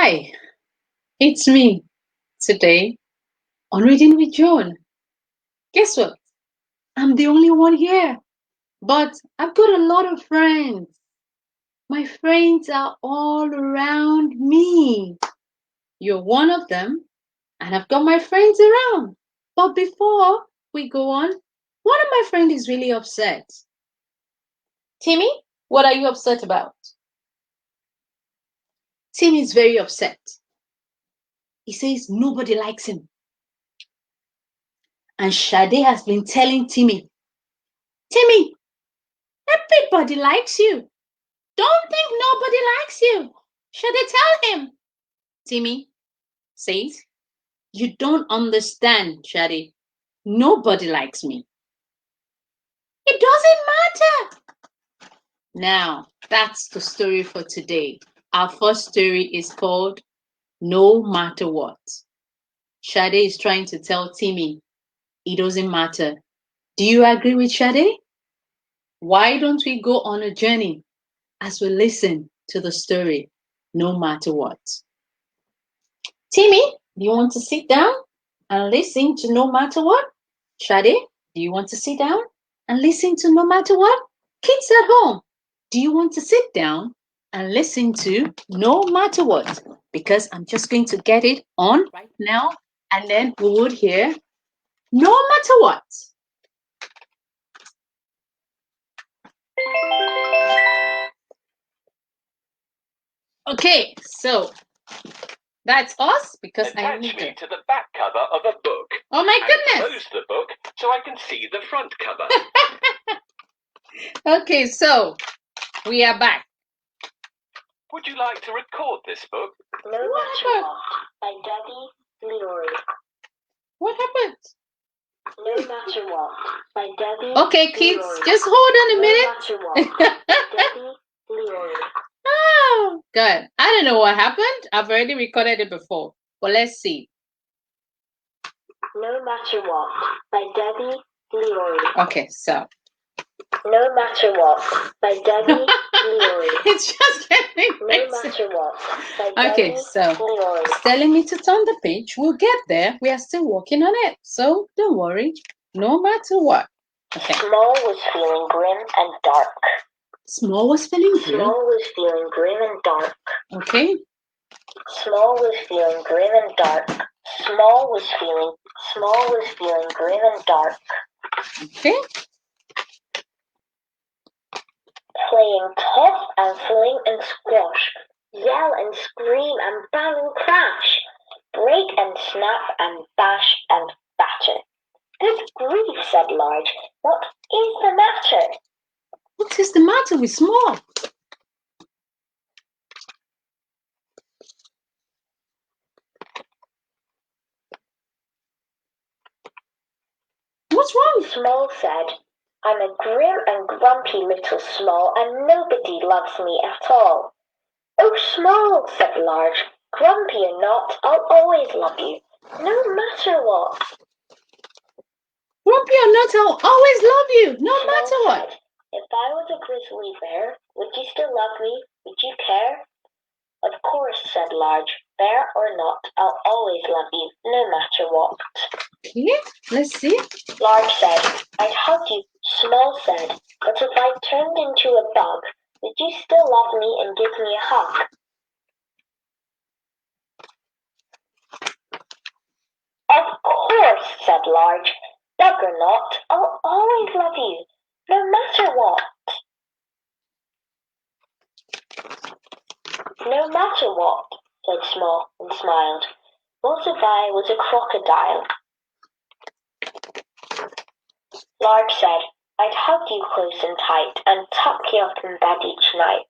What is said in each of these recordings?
Hi, it's me today on Reading with Joan. Guess what? I'm the only one here, but I've got a lot of friends. My friends are all around me. You're one of them, and I've got my friends around. But before we go on, one of my friends is really upset. Timmy, what are you upset about? Timmy is very upset. He says nobody likes him. And Shade has been telling Timmy, everybody likes you. Don't think nobody likes you. Should I tell him? Timmy says, you don't understand, Shade. Nobody likes me. It doesn't matter. Now, that's the story for today. Our first story is called No Matter What. Shade is trying to tell Timmy, it doesn't matter. Do you agree with Shade? Why don't we go on a journey as we listen to the story, No Matter What? Timmy, do you want to sit down and listen to No Matter What? Shade, do you want to sit down and listen to No Matter What? Kids at home, do you want to sit down and listen to No Matter What? Because I'm just going to get it on right now, and then we would hear No Matter What. Okay, so that's us because Attach me to the back cover of a book. Oh my goodness! Close the book so I can see the front cover. Okay, so we are back. Would you like to record this book? No Matter What by Debi Gliori. What happened? No Matter What by Debi Okay, kids, Gliori. just hold on a minute. No Matter What by Debi Gliori. Oh, good. I don't know what happened. I've already recorded it before, but let's see. No Matter What by Debi Gliori. Okay, so. No Matter What by Debi Gliori. It's just getting No mixed. Matter What by Okay, Debi so Gliori. it's telling me to turn the page. We'll get there. We are still working on it. So don't worry. No matter what. Okay. Small was feeling grim and dark. Small was feeling grim. Small was feeling grim and dark. Okay. Small was feeling grim and dark. Small was feeling grim and dark. Okay. Playing toss and fling and squash, yell and scream and bang and crash, break and snap and bash and batter. Good grief, said Large. What is the matter? What is the matter with Small? What's wrong? Small said, I'm a grim and grumpy little Small, and nobody loves me at all. Oh, Small, said Large, grumpy or not, I'll always love you, no matter what. Grumpy or not, I'll always love you, no Small matter what. said, if I was a grizzly bear, would you still love me? Would you care? Of course, said Large, bear or not, I'll always love you, no matter what. Okay, let's see. Large said, I'd hug you, Small said, but if I turned into a bug, would you still love me and give me a hug? Of course, said Large, bug or not, I'll always love you, no matter what. No matter what, said Small and smiled. What if I was a crocodile? Large said, I'd hug you close and tight and tuck you up in bed each night.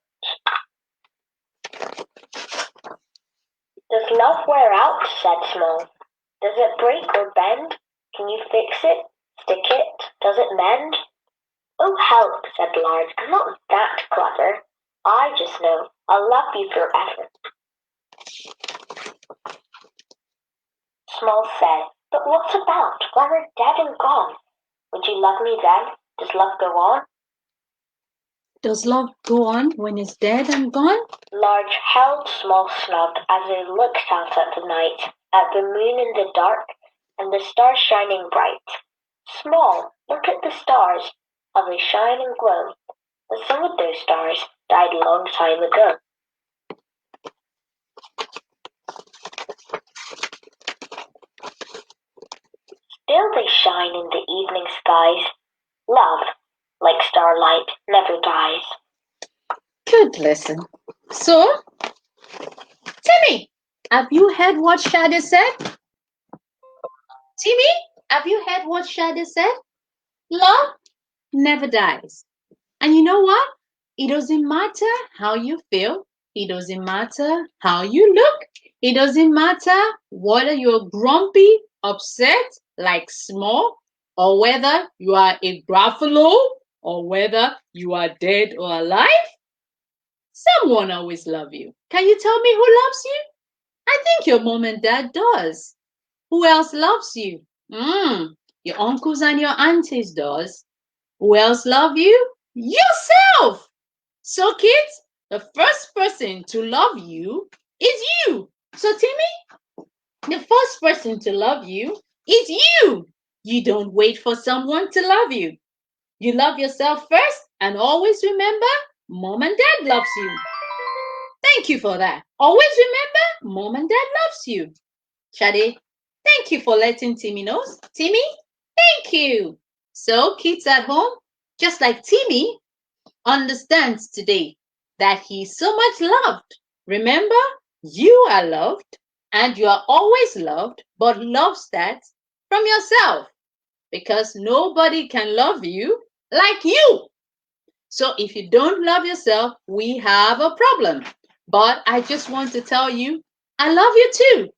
Does love wear out? Said Small. Does it break or bend? Can you fix it? Stick it? Does it mend? Oh, help, said Large. I'm not that clever. I just know I'll love you forever. Small said, but what about when we're dead and gone? Would you love me then? Does love go on? Does love go on when it's dead and gone? Large held, small snubbed as they looked out at the night, at the moon in the dark, and the stars shining bright. Small, look at the stars, how they shine and glow. But some of those stars died a long time ago. Still they shine in the evening skies. Love, like starlight, never dies. Good lesson. So, Timmy, have you heard what Shadi said? Timmy, have you heard what Shadi said? Love never dies. And you know what? It doesn't matter how you feel. It doesn't matter how you look. It doesn't matter whether you're grumpy, upset, like small, or whether you are a Gruffalo, or whether you are dead or alive. Someone always loves you. Can you tell me who loves you? I think your mom and dad does. Who else loves you? Your uncles and your aunties does. Who else love you? Yourself. So kids, the first person to love you is you. So Timmy, the first person to love you is you. You don't wait for someone to love you. You love yourself first, and always remember, mom and dad loves you. Thank you for that. Always remember, mom and dad loves you. Shade, thank you for letting Timmy know. Timmy, thank you. So kids at home, just like Timmy, understands today that he's so much loved. Remember, you are loved and you are always loved, but love starts from yourself because nobody can love you like you. So if you don't love yourself, we have a problem. But I just want to tell you, I love you too.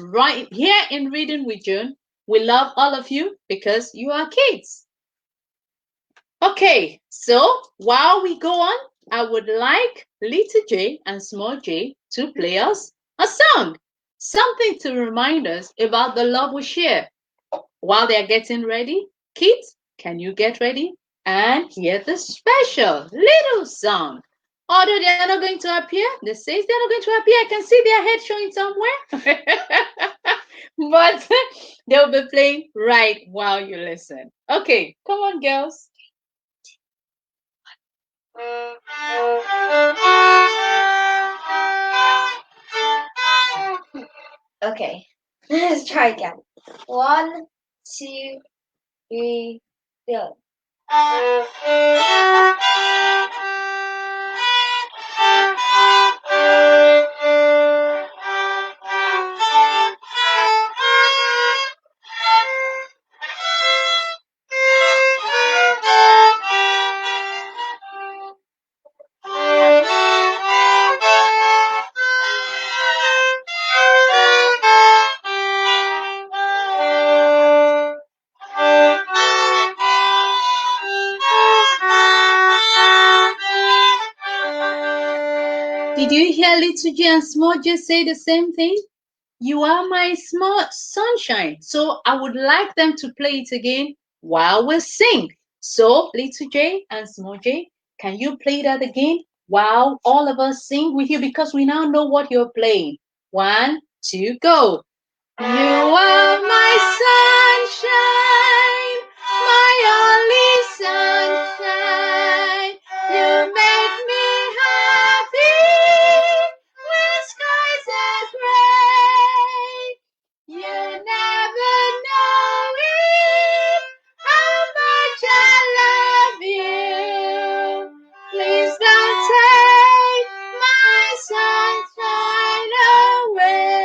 Right here in Reading with June, we love all of you because you are kids. Okay, so while we go on, I would like little J and small j to play us a song, something to remind us about the love we share. While they're getting ready, kids, can you get ready and hear the special little song? Although they are not going to appear, they say they're not going to appear. I can see their head showing somewhere. But they'll be playing right while you listen. Okay, come on, girls. Okay, let's try again. 1, 2, 3, go. Did you hear little J and small j say the same thing? You are my small sunshine. So I would like them to play it again while we sing. So little J and small j, can you play that again while all of us sing with you because we now know what you're playing. 1, 2, go. You are my sunshine, my only sunshine. You make me happy when skies are gray. You never know it, how much I love you. Please don't take my sunshine away.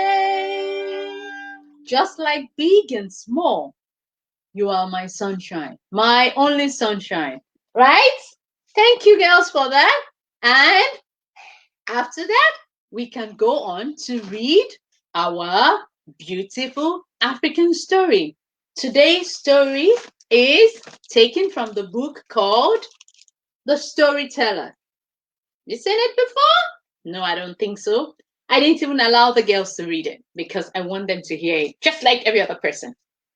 Just like big and small, you are my sunshine, my only sunshine, right? Thank you, girls, for that. And after that, we can go on to read our beautiful African story. Today's story is taken from the book called The Storyteller. You seen it before? No, I don't think so. I didn't even allow the girls to read it because I want them to hear it, just like every other person.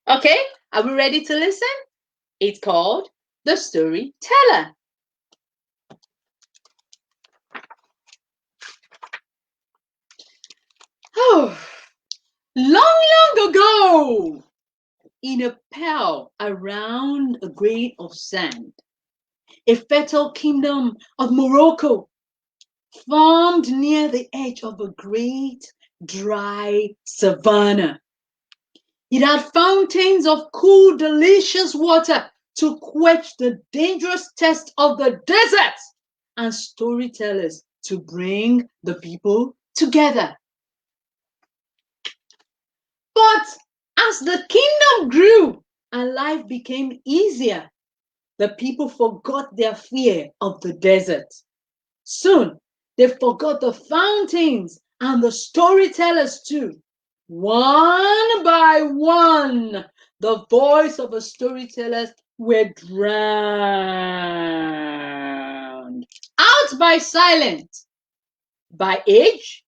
Okay, are we ready to listen? It's called The Storyteller. Whoa! In a pell around a grain of sand, a fertile kingdom of Morocco formed near the edge of a great dry savanna. It had fountains of cool, delicious water to quench the dangerous thirst of the desert, and storytellers to bring the people together. But as the kingdom grew and life became easier, the people forgot their fear of the desert. Soon, they forgot the fountains and the storytellers too. One by one, the voice of the storytellers were drowned out by silence, by age,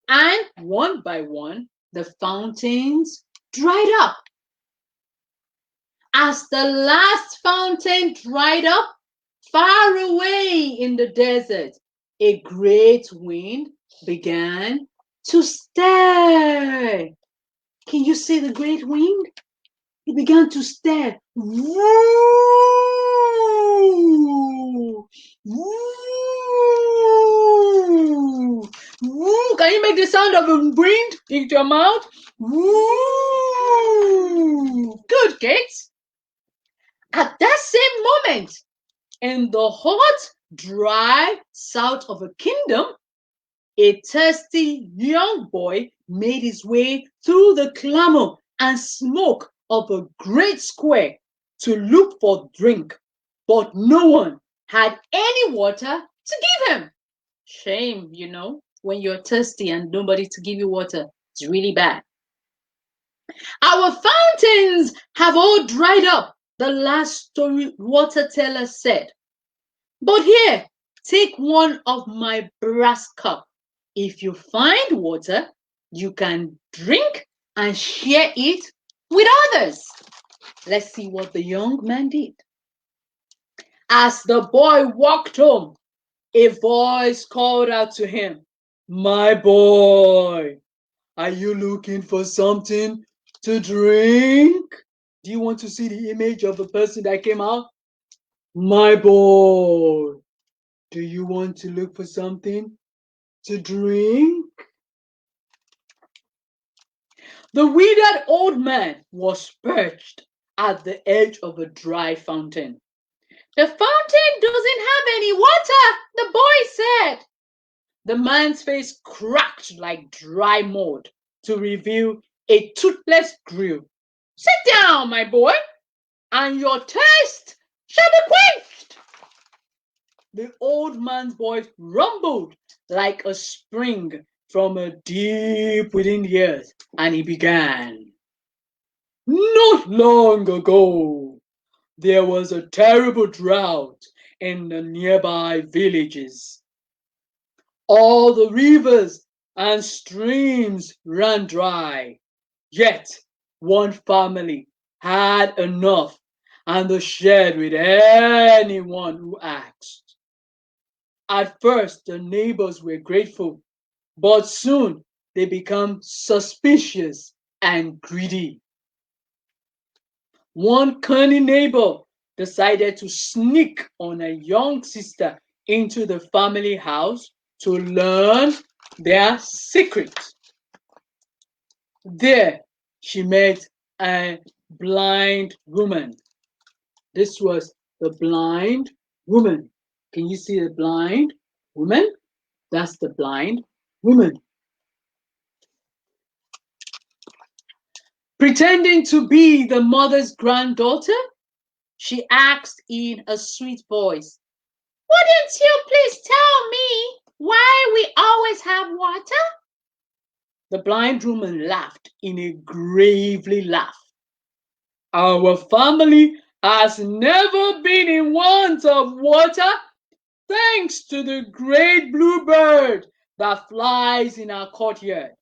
and one by one, the fountains dried up. As the last fountain dried up, far away in the desert, a great wind began to stir. Can you see the great wind? It began to stir. Woo! Woo! Woo! Can you make the sound of the wind into your mouth? Woo! Good, kids. At that same moment, in the hot, dry south of a kingdom, a thirsty young boy made his way through the clamor and smoke of a great square to look for drink, but no one had any water to give him. Shame, when you're thirsty and nobody to give you water. It's really bad. Our fountains have all dried up, the last story water teller said. But here, take one of my brass cup. If you find water, you can drink and share it with others. Let's see what the young man did. As the boy walked home, a voice called out to him, "My boy, are you looking for something to drink? Do you want to see the image of the person that came out? My boy, do you want to look for something to drink?" The withered old man was perched at the edge of a dry fountain. "The fountain doesn't have any water," the boy said. The man's face cracked like dry mud to reveal a toothless grill. "Sit down, my boy, and your thirst shall be quenched." The old man's voice rumbled like a spring from a deep within the earth, and he began. "Not long ago, there was a terrible drought in the nearby villages. All the rivers and streams ran dry, yet one family had enough and they shared with anyone who asked. At first, the neighbors were grateful, but soon they became suspicious and greedy. One cunning neighbor decided to sneak on a young sister into the family house to learn their secret. There, she met a blind woman. This was the blind woman. Can you see the blind woman? That's the blind woman. Pretending to be the mother's granddaughter, she asked in a sweet voice, "Wouldn't you please tell me why we always have water?" The blind woman laughed in a gravely laugh. "Our family has never been in want of water, thanks to the great blue bird that flies in our courtyard.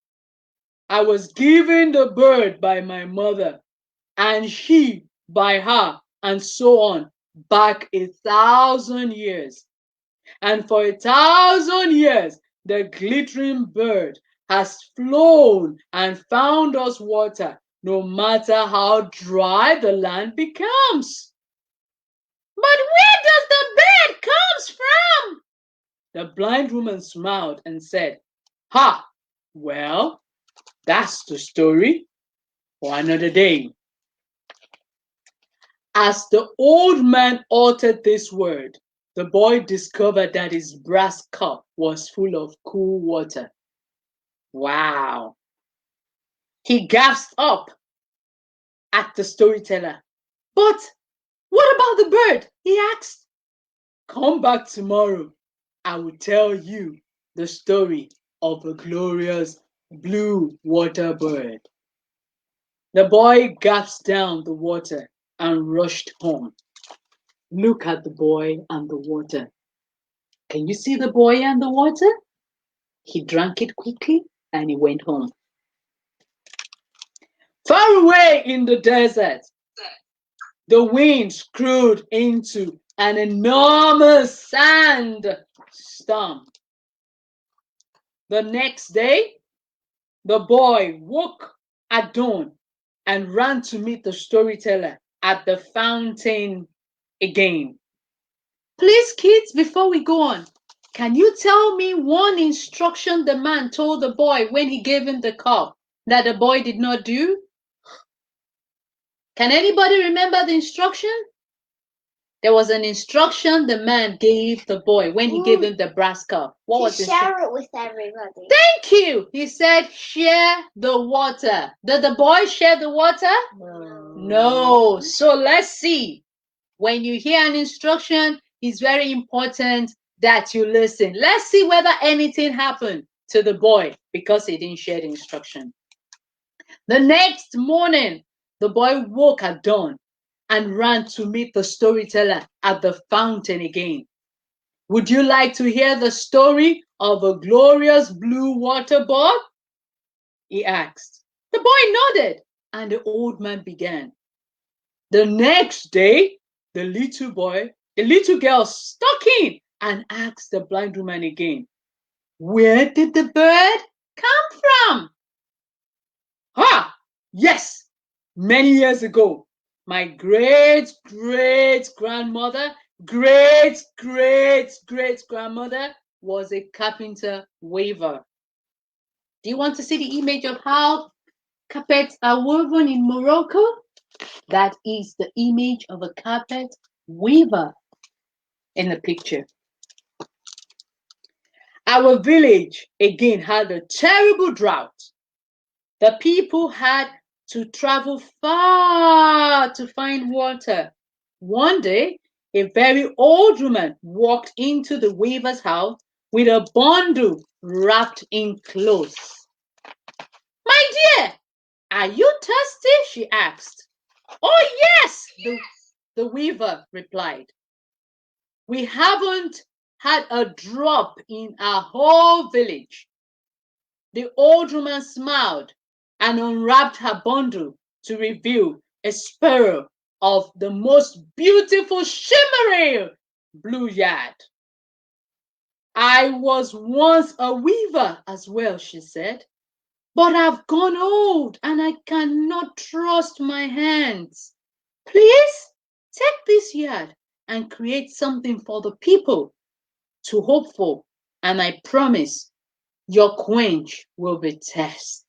I was given the bird by my mother, and she by her, and so on, back 1,000 years. And for 1,000 years, the glittering bird has flown and found us water, no matter how dry the land becomes. But where does the bed comes from? The blind woman smiled and said, Ha! Well, that's the story for another day. As the old man uttered this word, the boy discovered that his brass cup was full of cool water. Wow! He gasped up at the storyteller. But what about the bird? He asked. Come back tomorrow. I will tell you the story of a glorious blue water bird. The boy gasped down the water and rushed home. Look at the boy and the water. Can you see the boy and the water? He drank it quickly and he went home. Far away in the desert, the wind screwed into an enormous sandstorm. The next day, the boy woke at dawn and ran to meet the storyteller at the fountain again. Please, kids, before we go on, can you tell me one instruction the man told the boy when he gave him the cup that the boy did not do? Can anybody remember the instruction? There was an instruction the man gave the boy when he gave him the brass cup. What was it? Share it with everybody. Thank you. He said, share the water. Did the boy share the water? No. So let's see. When you hear an instruction, it's very important that you listen. Let's see whether anything happened to the boy because he didn't share the instruction. The next morning, the boy woke at dawn and ran to meet the storyteller at the fountain again. Would you like to hear the story of a glorious blue water bird? He asked. The boy nodded, and the old man began. The next day, the little girl stuck in and asked the blind woman again, where did the bird come from? Ah, yes, many years ago, my great-great-grandmother was a carpenter weaver. Do you want to see the image of how carpets are woven in Morocco? That is the image of a carpet weaver in the picture. Our village again had a terrible drought. The people had to travel far to find water. One day, a very old woman walked into the weaver's house with a bundle wrapped in clothes. My dear, are you thirsty? She asked. Oh, yes, the weaver replied. We haven't had a drop in our whole village. The old woman smiled and unwrapped her bundle to reveal a sparrow of the most beautiful shimmering blue yard. I was once a weaver as well, she said, but I've gone old and I cannot trust my hands. Please take this yard and create something for the people to hope for, and I promise your quench will be test.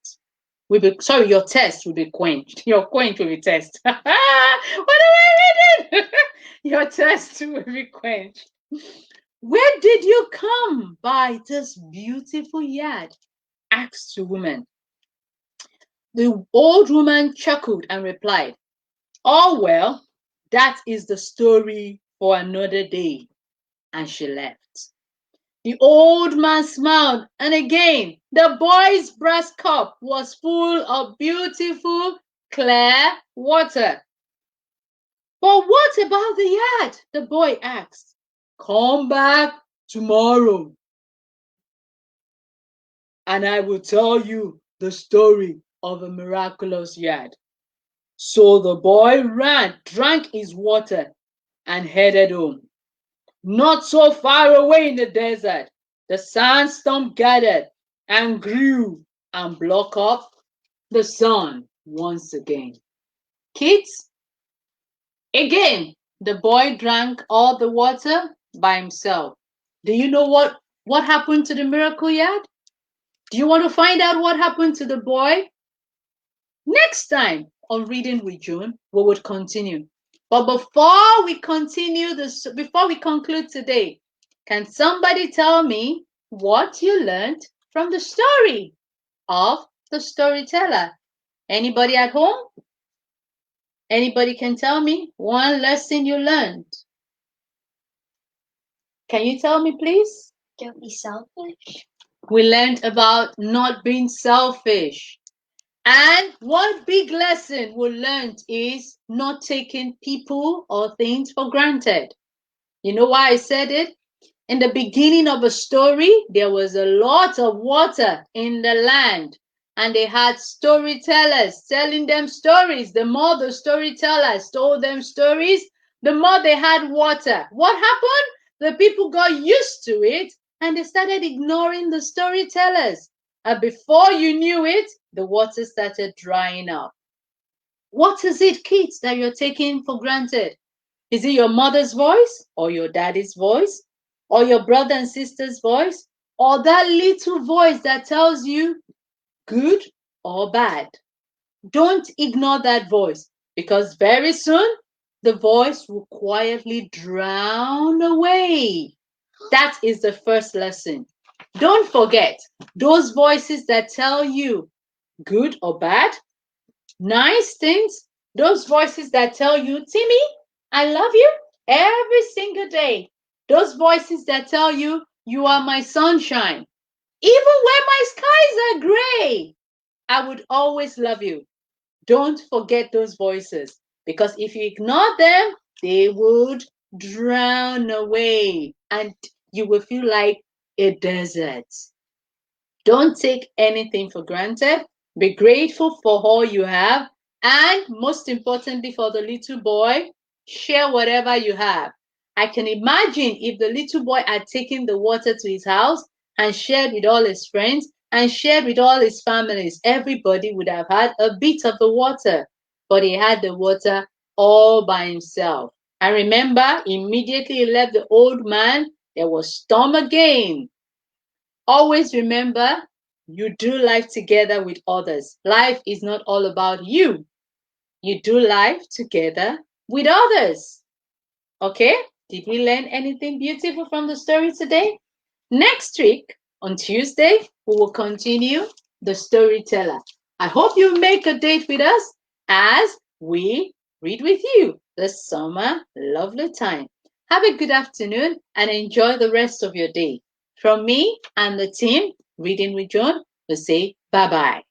Your test will be quenched. Your quench will be test. What am I reading? Your test will be quenched. Where did you come by this beautiful yard? Asked the woman. The old woman chuckled and replied, oh, well, that is the story for another day. And she left. The old man smiled, and again, the boy's brass cup was full of beautiful, clear water. But what about the yard? The boy asked. Come back tomorrow, and I will tell you the story of a miraculous yard. So the boy ran, drank his water, and headed home. Not so far away in the desert, the sandstorm gathered and grew and blocked up the sun. once again. Kids, again, the boy drank all the water by himself. Do you know what happened to the miracle yard? Do you want to find out what happened to the boy? Next time on Reading with June, we would continue. But before we conclude today, can somebody tell me what you learned from the story of the storyteller? Anybody at home? Anybody can tell me one lesson you learned? Can you tell me, please? Don't be selfish. We learned about not being selfish. And one big lesson we learned is not taking people or things for granted. You know why I said it? In the beginning of a story, there was a lot of water in the land, and they had storytellers telling them stories. The more the storytellers told them stories, the more they had water. What happened? The people got used to it, and they started ignoring the storytellers. And before you knew it, the water started drying up. What is it, kids, that you're taking for granted? Is it your mother's voice, or your daddy's voice, or your brother and sister's voice, or that little voice that tells you good or bad? Don't ignore that voice, because very soon the voice will quietly drown away. That is the first lesson. Don't forget those voices that tell you good or bad, nice things, those voices that tell you, Timmy, I love you every single day. Those voices that tell you, you are my sunshine. Even when my skies are gray, I would always love you. Don't forget those voices, because if you ignore them, they would drown away and you will feel like a desert. Don't take anything for granted. Be grateful for all you have. And most importantly, for the little boy, share whatever you have. I can imagine if the little boy had taken the water to his house and shared with all his friends and shared with all his families, everybody would have had a bit of the water. But he had the water all by himself. And remember, immediately he left the old man, there was storm again. Always remember, you do life together with others. Life is not all about you. You do life together with others. Okay? Did we learn anything beautiful from the story today? Next week, on Tuesday, we will continue the storyteller. I hope you make a date with us as we read with you this summer lovely time. Have a good afternoon and enjoy the rest of your day. From me and the team, Reading with John, we say bye-bye.